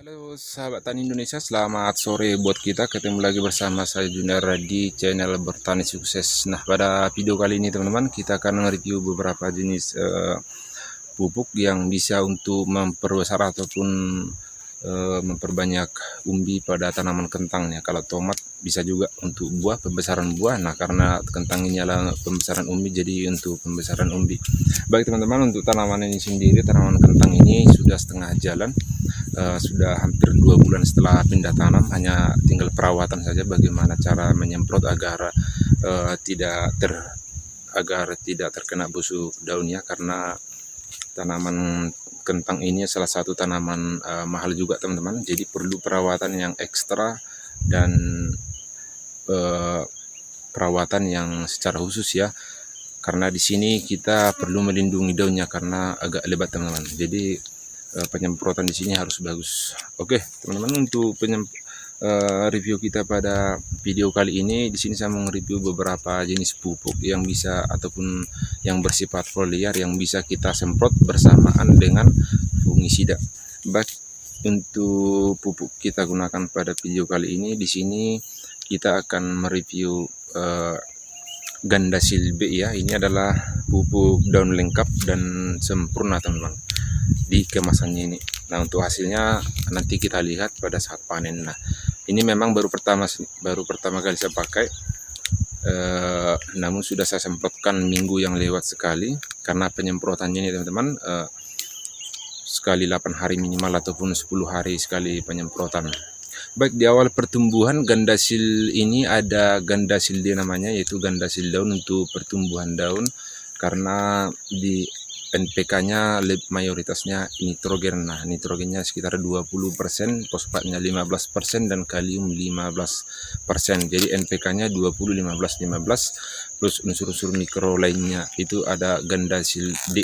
Halo sahabat tani Indonesia, selamat sore buat kita. Ketemu lagi bersama saya Junara di channel Bertani Sukses. Nah, pada video kali ini teman-teman, kita akan mereview beberapa jenis pupuk yang bisa untuk memperbesar ataupun memperbanyak umbi pada tanaman kentang ya. Kalau tomat bisa juga untuk buah, pembesaran buah. Nah, karena kentang ini adalah pembesaran umbi, jadi untuk pembesaran umbi. Baik teman-teman, untuk tanaman ini sendiri, tanaman kentang ini sudah setengah jalan. Sudah hampir 2 bulan setelah pindah tanam, hanya tinggal perawatan saja bagaimana cara menyemprot agar tidak terkena busuk daunnya, karena tanaman kentang ini salah satu tanaman mahal juga teman-teman, jadi perlu perawatan yang ekstra dan perawatan yang secara khusus ya, karena di sini kita perlu melindungi daunnya karena agak lebat teman-teman, jadi penyemprotan di sini harus bagus. Oke teman-teman, untuk review kita pada video kali ini, di sini saya mau review beberapa jenis pupuk yang bisa ataupun yang bersifat foliar yang bisa kita semprot bersamaan dengan fungisida. Baik, untuk pupuk kita gunakan pada video kali ini, di sini kita akan mereview Gandasil B ya. Ini adalah pupuk daun lengkap dan sempurna teman-teman di kemasannya ini. Nah, untuk hasilnya nanti kita lihat pada saat panen. Nah, ini memang baru pertama kali saya pakai, namun sudah saya semprotkan minggu yang lewat sekali, karena penyemprotannya ini teman-teman sekali 8 hari minimal ataupun 10 hari sekali penyemprotan. Baik, di awal pertumbuhan Gandasil ini ada Gandasil D namanya, yaitu Gandasil daun untuk pertumbuhan daun, karena di NPK-nya mayoritasnya nitrogen. Nah, nitrogennya sekitar 20%, fosfatnya 15% dan kalium 15%. Jadi NPK-nya 20 15 15 plus unsur-unsur mikro lainnya itu ada Gandasil D.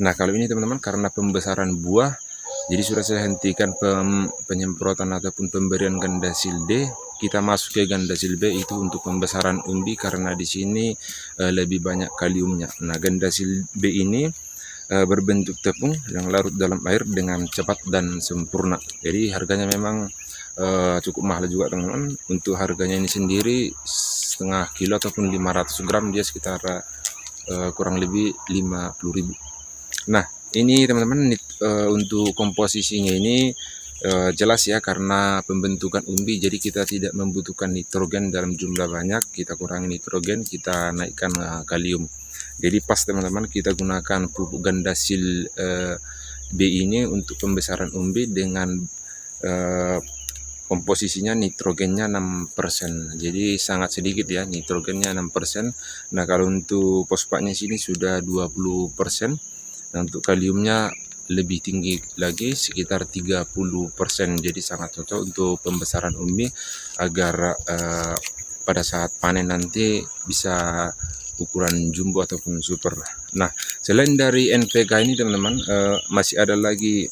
Nah, kalau ini teman-teman karena pembesaran buah, jadi sudah saya hentikan penyemprotan ataupun pemberian Gandasil D. Kita masuk ke Gandasil B itu untuk pembesaran umbi, karena di sini lebih banyak kaliumnya. Nah, Gandasil B ini berbentuk tepung yang larut dalam air dengan cepat dan sempurna. Jadi harganya memang cukup mahal juga teman-teman. Untuk harganya ini sendiri setengah kilo ataupun 500 gram dia sekitar kurang lebih 50.000. Nah, ini teman-teman untuk komposisinya ini jelas ya, karena pembentukan umbi, jadi kita tidak membutuhkan nitrogen dalam jumlah banyak, kita kurangi nitrogen, kita naikkan kalium. Jadi pas teman-teman kita gunakan pupuk Gandasil B ini untuk pembesaran umbi dengan komposisinya nitrogennya 6%. Jadi sangat sedikit ya, nitrogennya 6%. Nah, kalau untuk fosfatnya sini sudah 20%. Nah, untuk kaliumnya lebih tinggi lagi sekitar 30%. Jadi sangat cocok untuk pembesaran umbi agar pada saat panen nanti bisa ukuran jumbo ataupun super. Nah, selain dari NPK ini teman-teman, masih ada lagi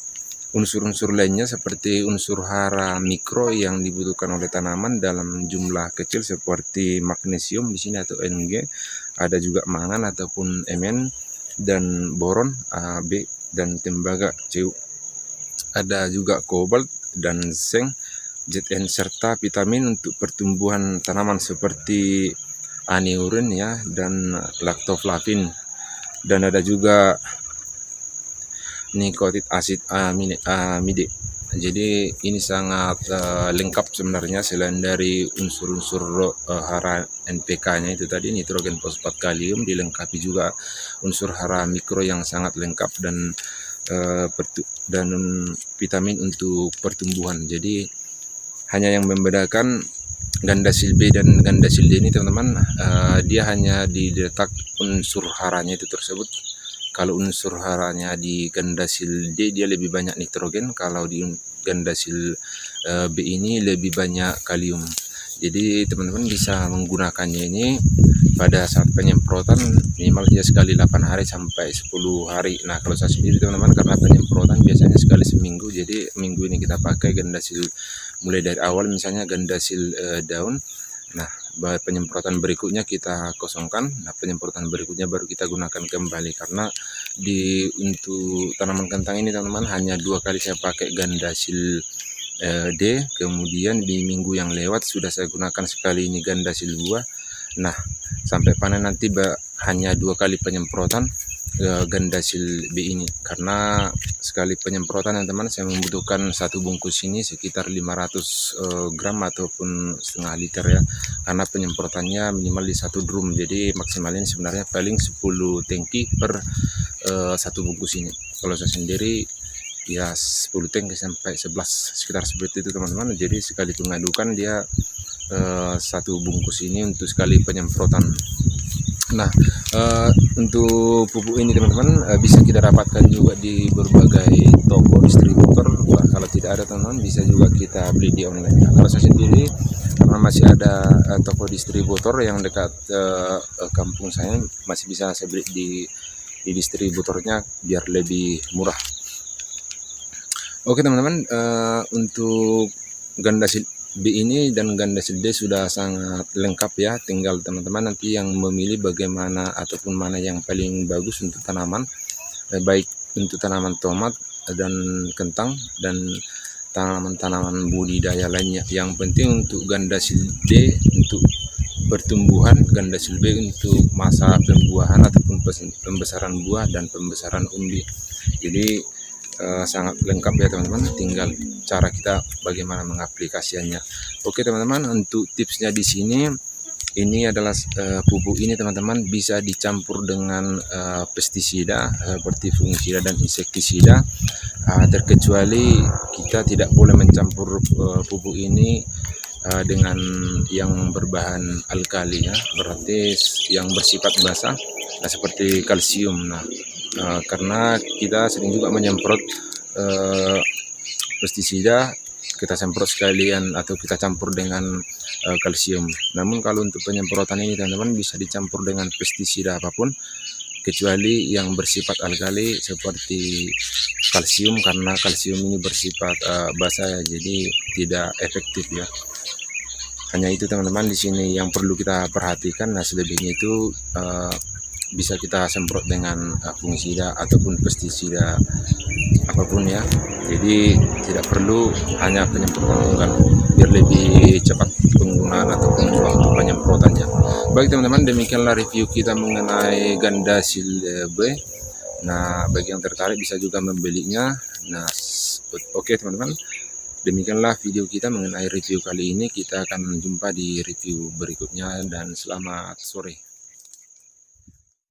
unsur-unsur lainnya seperti unsur hara mikro yang dibutuhkan oleh tanaman dalam jumlah kecil seperti magnesium di sini atau Mg, ada juga mangan ataupun Mn, dan boron B, dan tembaga Cu. Ada juga kobalt dan zinc, Zn, serta vitamin untuk pertumbuhan tanaman seperti aniurin ya dan laktoflavin, dan ada juga nikotit asid amide. Jadi ini sangat lengkap sebenarnya. Selain dari unsur-unsur hara NPK-nya itu tadi nitrogen, fosfat, kalium, dilengkapi juga unsur hara mikro yang sangat lengkap dan vitamin untuk pertumbuhan. Jadi hanya yang membedakan Gandasil B dan Gandasil D ini teman-teman, dia hanya diletak unsur haranya itu tersebut. Kalau unsur haranya di Gandasil D dia lebih banyak nitrogen, kalau di Gandasil B ini lebih banyak kalium. Jadi teman-teman bisa menggunakannya ini pada saat penyemprotan minimal dia sekali 8 hari sampai 10 hari. Nah, kalau saya sendiri teman-teman, karena penyemprotan biasanya sekali seminggu, jadi minggu ini kita pakai Gandasil mulai dari awal, misalnya Gandasil daun. Nah, penyemprotan berikutnya kita kosongkan. Nah, penyemprotan berikutnya baru kita gunakan kembali, karena untuk tanaman kentang ini teman-teman hanya 2 kali saya pakai Gandasil D. Kemudian di minggu yang lewat sudah saya gunakan sekali ini ganda silbua. Nah, sampai panen nanti hanya 2 kali penyemprotan ganda sil B ini, karena sekali penyemprotan teman-teman saya membutuhkan satu bungkus ini sekitar 500 gram ataupun setengah liter ya, karena penyemprotannya minimal di satu drum, jadi maksimalnya sebenarnya paling 10 tangki per satu bungkus ini. Kalau saya sendiri ya 10 tangki sampai 11, sekitar seperti itu teman-teman. Jadi sekali pengadukan dia satu bungkus ini untuk sekali penyemprotan. Nah, untuk pupuk ini teman-teman bisa kita dapatkan juga di berbagai toko distributor. Kalau tidak ada teman-teman bisa juga kita beli di online. Nah, kalau saya sendiri karena masih ada toko distributor yang dekat kampung saya, masih bisa saya beli di distributornya biar lebih murah. Oke teman-teman, untuk ganda B ini dan ganda D sudah sangat lengkap ya, tinggal teman-teman nanti yang memilih bagaimana ataupun mana yang paling bagus untuk tanaman, baik untuk tanaman tomat dan kentang dan tanaman-tanaman budidaya lainnya. Yang penting untuk ganda D untuk pertumbuhan, ganda B untuk masa pembuahan ataupun pembesaran buah dan pembesaran umbi. Jadi sangat lengkap ya teman-teman, tinggal cara kita bagaimana mengaplikasikannya. Oke teman-teman, untuk tipsnya di sini ini adalah pupuk ini teman-teman bisa dicampur dengan pestisida seperti fungisida dan insektisida, terkecuali kita tidak boleh mencampur pupuk ini dengan yang berbahan alkali ya, berarti yang bersifat basah, seperti kalsium. Karena kita sering juga menyemprot pestisida, kita semprot sekalian atau kita campur dengan kalsium. Namun kalau untuk penyemprotan ini teman-teman bisa dicampur dengan pestisida apapun, kecuali yang bersifat alkali seperti kalsium, karena kalsium ini bersifat basah jadi tidak efektif ya. Hanya itu teman-teman di sini yang perlu kita perhatikan. Nah, selebihnya itu bisa kita semprot dengan fungisida ataupun pestisida apapun ya. Jadi tidak perlu hanya penyemprotan tunggal biar lebih cepat penggunaan ataupun waktu penyemprotannya. Baik teman-teman, demikianlah review kita mengenai ganda sil B. Nah, bagi yang tertarik bisa juga membelinya. Nah, oke teman-teman, demikianlah video kita mengenai review kali ini. Kita akan jumpa di review berikutnya dan selamat sore.